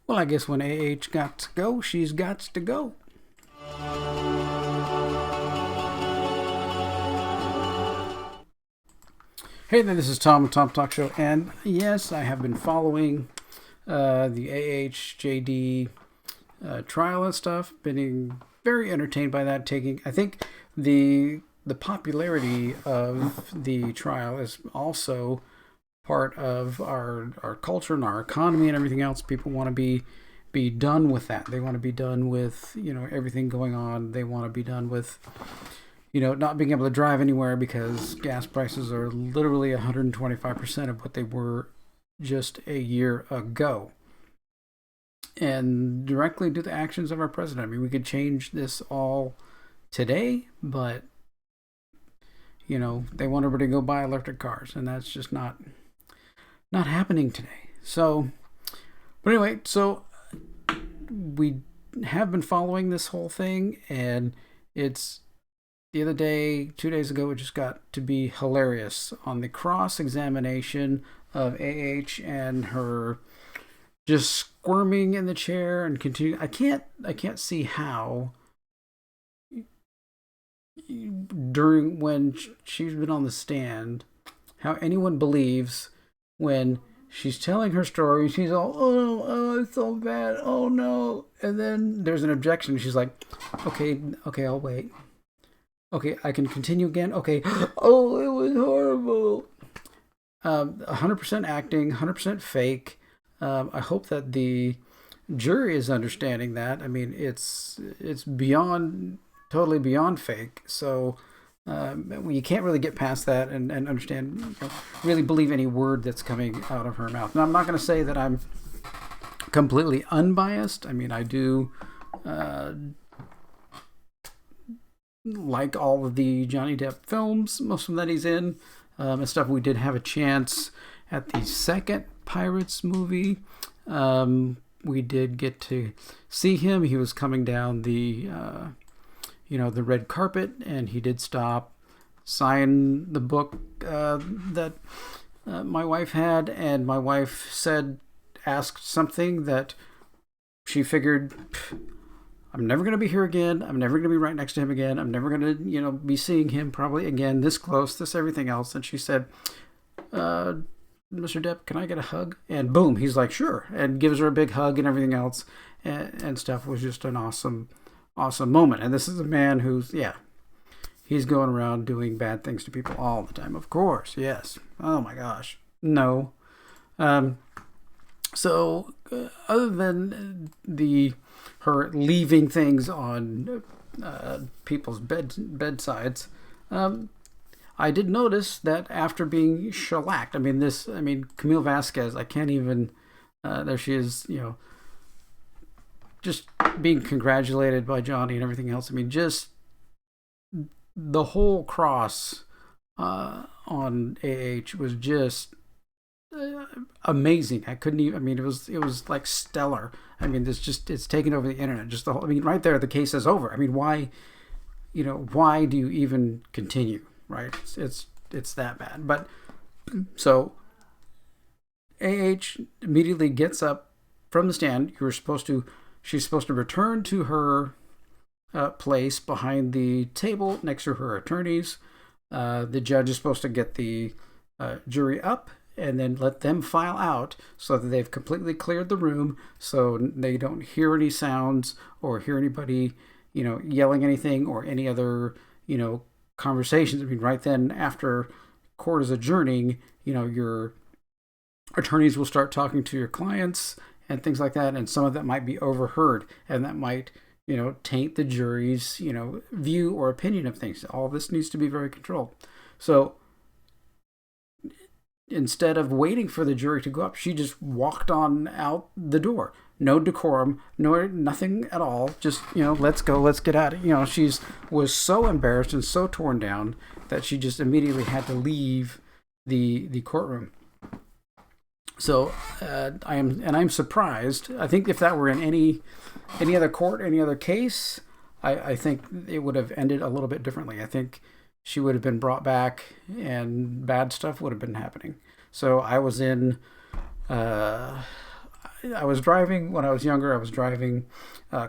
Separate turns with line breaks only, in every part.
Well, I guess when AH got to go, she's got to go. Hey there, this is Tom, Tom Talk Show, and yes, I have been following the AHJD trial and stuff. Been very entertained by that. I think the popularity of the trial is also part of our culture and our economy and everything else. People want to be done with that. They want to be done with everything going on. They want to be done with not being able to drive anywhere because gas prices are literally 125% of what they were just a year ago. And directly due to the actions of our president. I mean, we could change this all today, but they want everybody to go buy electric cars, and that's just not happening today. So, but anyway, so we have been following this whole thing, and it's the other day, 2 days ago, it just got to be hilarious on the cross-examination of and her just squirming in the chair and continue. I can't see how during when she's been on the stand, how anyone believes when she's telling her story. She's all, oh, it's so bad. Oh no. And then there's an objection. She's like, okay, I'll wait. Okay, I can continue again. Okay. Oh, it was horrible. 100% acting, 100% fake. I hope that the jury is understanding that. I mean, it's totally beyond fake. So you can't really get past that and understand, really believe any word that's coming out of her mouth. Now, I'm not going to say that I'm completely unbiased. I mean, I do like all of the Johnny Depp films, most of them that he's in, and stuff. We did have a chance at the second Pirates movie. We did get to see him. He was coming down the red carpet, and he did stop, sign the book that my wife had, and my wife asked something that she figured, I'm never going to be here again. I'm never going to be right next to him again. I'm never going to, be seeing him probably again this close, this everything else. And she said, Mr. Depp, can I get a hug? And boom, he's like, sure. And gives her a big hug and everything else. And stuff. It was just an awesome moment. And this is a man who's, he's going around doing bad things to people all the time. Of course, yes. Oh my gosh. No. So other than her leaving things on people's bedsides, I did notice that after being shellacked, Camille Vasquez, I can't even, there she is, just being congratulated by Johnny and everything else. I mean, just the whole cross on was just amazing. I couldn't even. I mean, it was like stellar. I mean, it's taken over the internet. Just the whole. I mean, right there, the case is over. I mean, why do you even continue? Right? It's that bad. But so immediately gets up from the stand. She's supposed to return to her place behind the table next to her attorneys. The judge is supposed to get the jury up and then let them file out so that they've completely cleared the room, so they don't hear any sounds or hear anybody, yelling anything or any other, conversations. I mean, right then after court is adjourning, your attorneys will start talking to your clients and things like that, and some of that might be overheard, and that might, taint the jury's, view or opinion of things. All this needs to be very controlled. So instead of waiting for the jury to go up, she just walked on out the door. No decorum, nothing at all. Just, let's go, let's get out. She was so embarrassed and so torn down that she just immediately had to leave the courtroom. So I'm surprised. I think if that were in any other court, any other case, I think it would have ended a little bit differently. I think she would have been brought back and bad stuff would have been happening. So I was in I was driving when I was younger. I was driving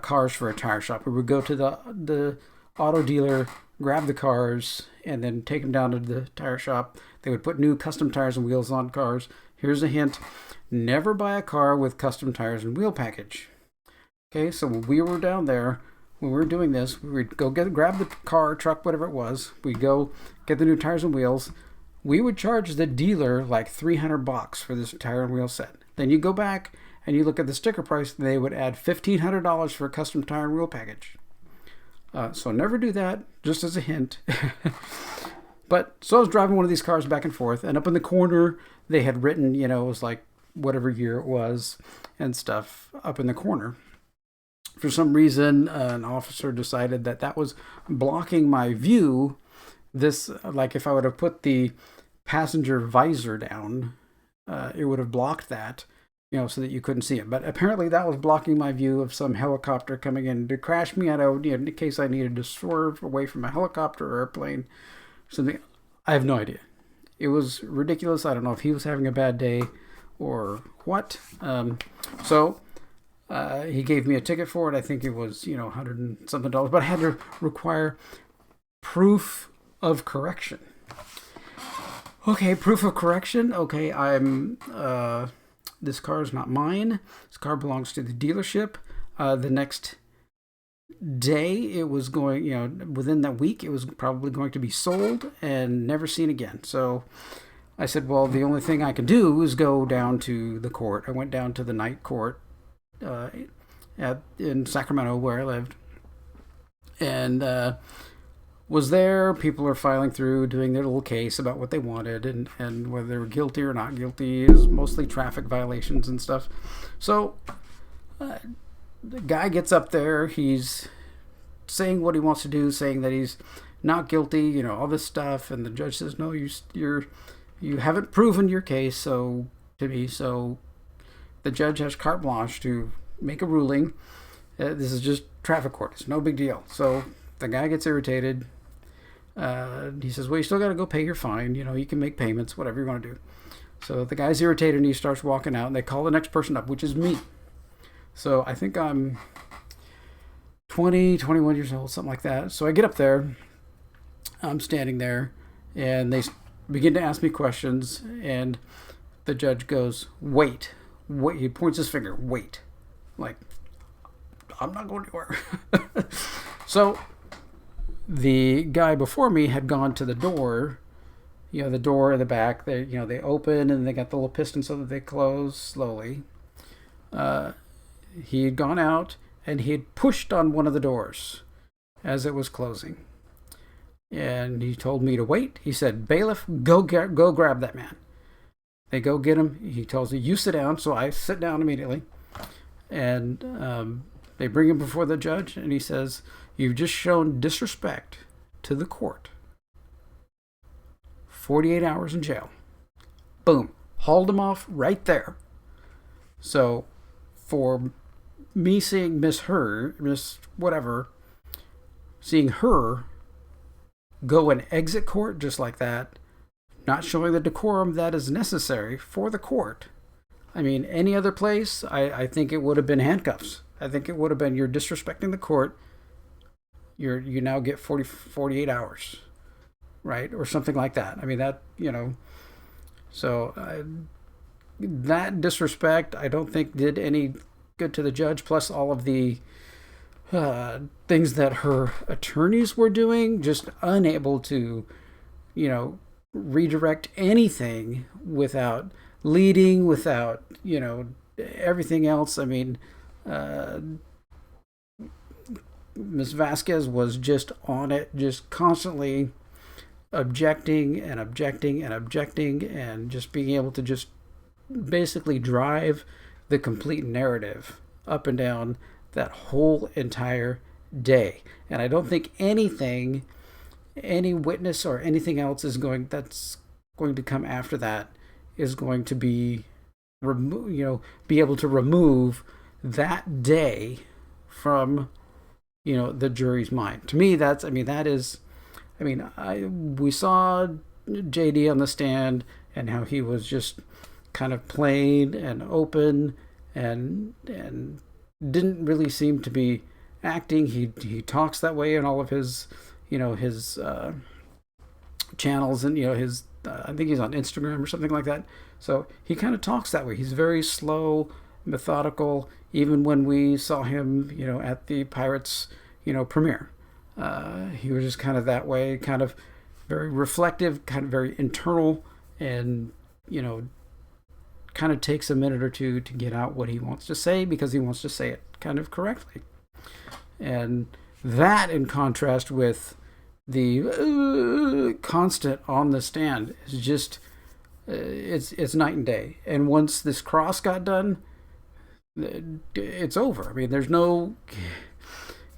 cars for a tire shop. We would go to the auto dealer, grab the cars, and then take them down to the tire shop. They would put new custom tires and wheels on cars. Here's a hint: never buy a car with custom tires and wheel package. Okay, so when we were down there, when we were doing this, we would go grab the car, truck, whatever it was. We'd go get the new tires and wheels. We would charge the dealer like $300 for this tire and wheel set. Then you go back and you look at the sticker price, and they would add $1,500 for a custom tire and wheel package. So never do that, just as a hint. But so I was driving one of these cars back and forth, and up in the corner, they had written, it was like whatever year it was and stuff up in the corner. For some reason, an officer decided that was blocking my view. This, like if I would have put the passenger visor down, it would have blocked that, so that you couldn't see it. But apparently that was blocking my view of some helicopter coming in to crash me in case I needed to swerve away from a helicopter or airplane. Something. I have no idea. It was ridiculous. I don't know if he was having a bad day or what. So he gave me a ticket for it. I think it was, $100 and something, but I had to require proof of correction. Okay, proof of correction. Okay, this car is not mine. This car belongs to the dealership. The next day, it was going, within that week, it was probably going to be sold and never seen again. So I said, well, the only thing I can do is go down to the court. I went down to the night court in Sacramento, where I lived, and was there. People are filing through, doing their little case about what they wanted and whether they were guilty or not guilty. It was mostly traffic violations and stuff. So the guy gets up there. He's saying what he wants to do, saying that he's not guilty, all this stuff. And the judge says, no, you haven't proven your case to me. So the judge has carte blanche to make a ruling. This is just traffic court. It's no big deal. So the guy gets irritated. He says, well, you still got to go pay your fine. You can make payments, whatever you want to do. So the guy's irritated and he starts walking out, and they call the next person up, which is me. So I think I'm 20, 21 years old, something like that. So I get up there. I'm standing there, and they begin to ask me questions, and the judge goes, wait. He points his finger, wait. Like, I'm not going anywhere. So the guy before me had gone to the door, the door in the back. They open and they got the little piston so that they close slowly. He had gone out and he had pushed on one of the doors as it was closing. And he told me to wait. He said, bailiff, go grab that man. They go get him. He tells me, you sit down. So I sit down immediately. And they bring him before the judge, and he says, you've just shown disrespect to the court. 48 hours in jail. Boom. Hauled him off right there. So for me seeing seeing her go and exit court just like that, not showing the decorum that is necessary for the court. I mean, any other place, I think it would have been handcuffs. I think it would have been, you're disrespecting the court. You now get 48 hours, right? Or something like that. I mean, that, so that disrespect, I don't think did any good to the judge, plus all of the things that her attorneys were doing, just unable to, redirect anything without leading, without, everything else. I mean, Ms. Vasquez was just on it, just constantly objecting and just being able to just basically drive the complete narrative up and down that whole entire day. And I don't think any witness or anything else that's going to come after that is going to be able to remove that day from the jury's mind. To me, we saw JD on the stand and how he was just kind of plain and open and didn't really seem to be acting. He talks that way in all of his, his channels, and his I think he's on Instagram or something like that. So he kind of talks that way. He's very slow, methodical. Even when we saw him, at the Pirates, premiere, he was just kind of that way, kind of very reflective, kind of very internal, and kind of takes a minute or two to get out what he wants to say because he wants to say it kind of correctly. And that, in contrast with the constant on the stand, is just it's night and day. And once this cross got done, it's over. I mean, there's no,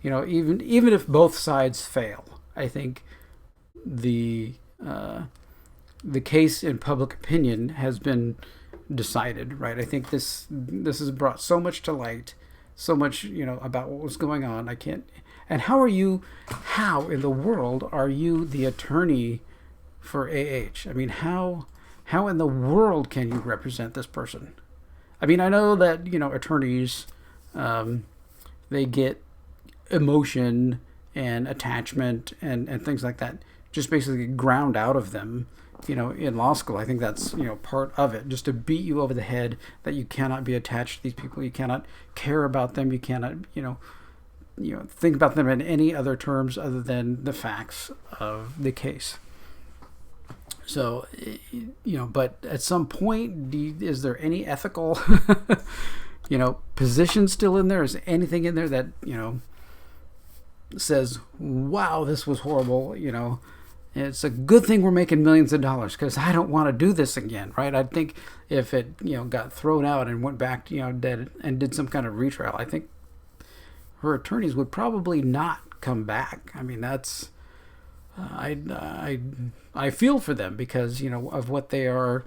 even if both sides fail, I think the case in public opinion has been decided, right? I think this has brought so much to light, so much, about what was going on. I can't. And how in the world are you the attorney for AH? I mean, how in the world can you represent this person? I mean, I know that, attorneys, they get emotion and attachment and things like that just basically ground out of them, in law school. I think that's, part of it, just to beat you over the head that you cannot be attached to these people. You cannot care about them. You cannot, think about them in any other terms other than the facts of the case. So, but at some point, is there any ethical, position still in there? Is anything in there that, says, wow, this was horrible, it's a good thing we're making millions of dollars because I don't want to do this again, right? I think if it, got thrown out and went back, dead and did some kind of retrial, I think her attorneys would probably not come back. I mean, that's, I feel for them because, of what they are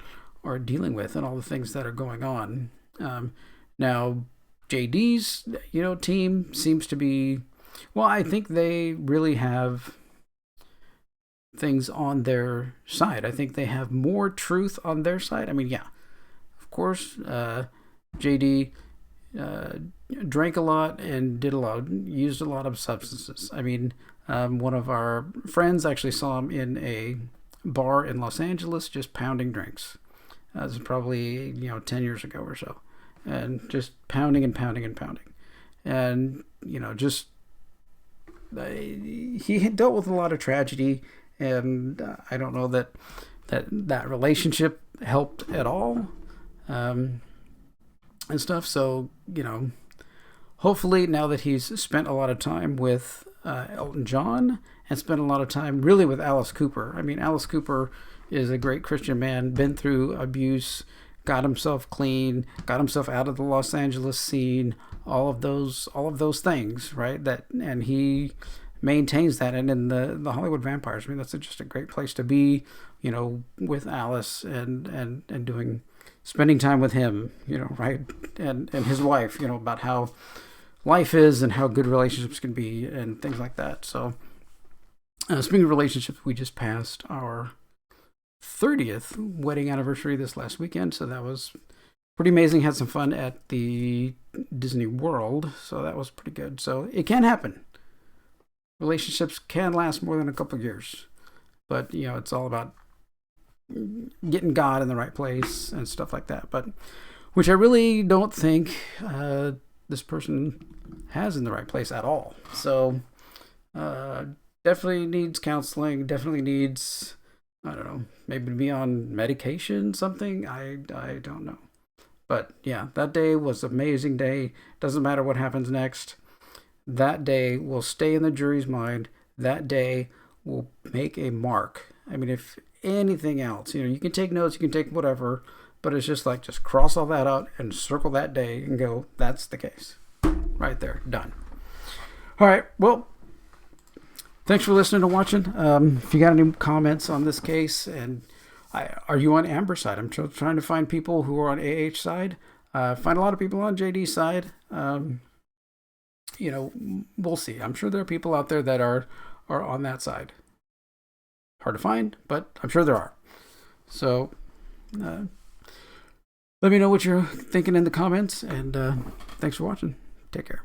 dealing with and all the things that are going on. Now, JD's, team seems to be, well, I think they really have things on their side. I think they have more truth on their side. I mean, yeah, of course, JD drank a lot and used a lot of substances. I mean, one of our friends actually saw him in a bar in Los Angeles just pounding drinks. This was probably, 10 years ago or so. And just pounding and pounding and pounding. And, just he had dealt with a lot of tragedy, and I don't know that relationship helped at all, and stuff. So, hopefully now that he's spent a lot of time with Elton John and spent a lot of time really with Alice Cooper. I mean, Alice Cooper is a great Christian man, been through abuse, got himself clean, got himself out of the Los Angeles scene, all of those things, right? And he maintains that. And in the Hollywood Vampires, I mean, that's just a great place to be, with Alice and spending time with him, right? And his wife, about how life is and how good relationships can be and things like that. So, speaking of relationships, we just passed our 30th wedding anniversary this last weekend. So that was pretty amazing. Had some fun at the Disney World. So that was pretty good. So it can happen. Relationships can last more than a couple of years. But, it's all about getting God in the right place and stuff like that. But, which I really don't think this person has in the right place at all. So, definitely needs counseling, definitely needs, I don't know, maybe to be on medication, something. I don't know. But yeah, that day was an amazing day. Doesn't matter what happens next. That day will stay in the jury's mind. That day will make a mark. I mean, if anything else, you can take notes, you can take whatever, but it's just cross all that out and circle that day and go, that's the case. Right there, done. All right, well, thanks for listening and watching. If you got any comments on this case, and are you on Amber's side? I'm trying to find people who are on AH side. Find a lot of people on JD's side. We'll see. I'm sure there are people out there that are on that side. Hard to find, but I'm sure there are. So, Let me know what you're thinking in the comments, and thanks for watching. Take care.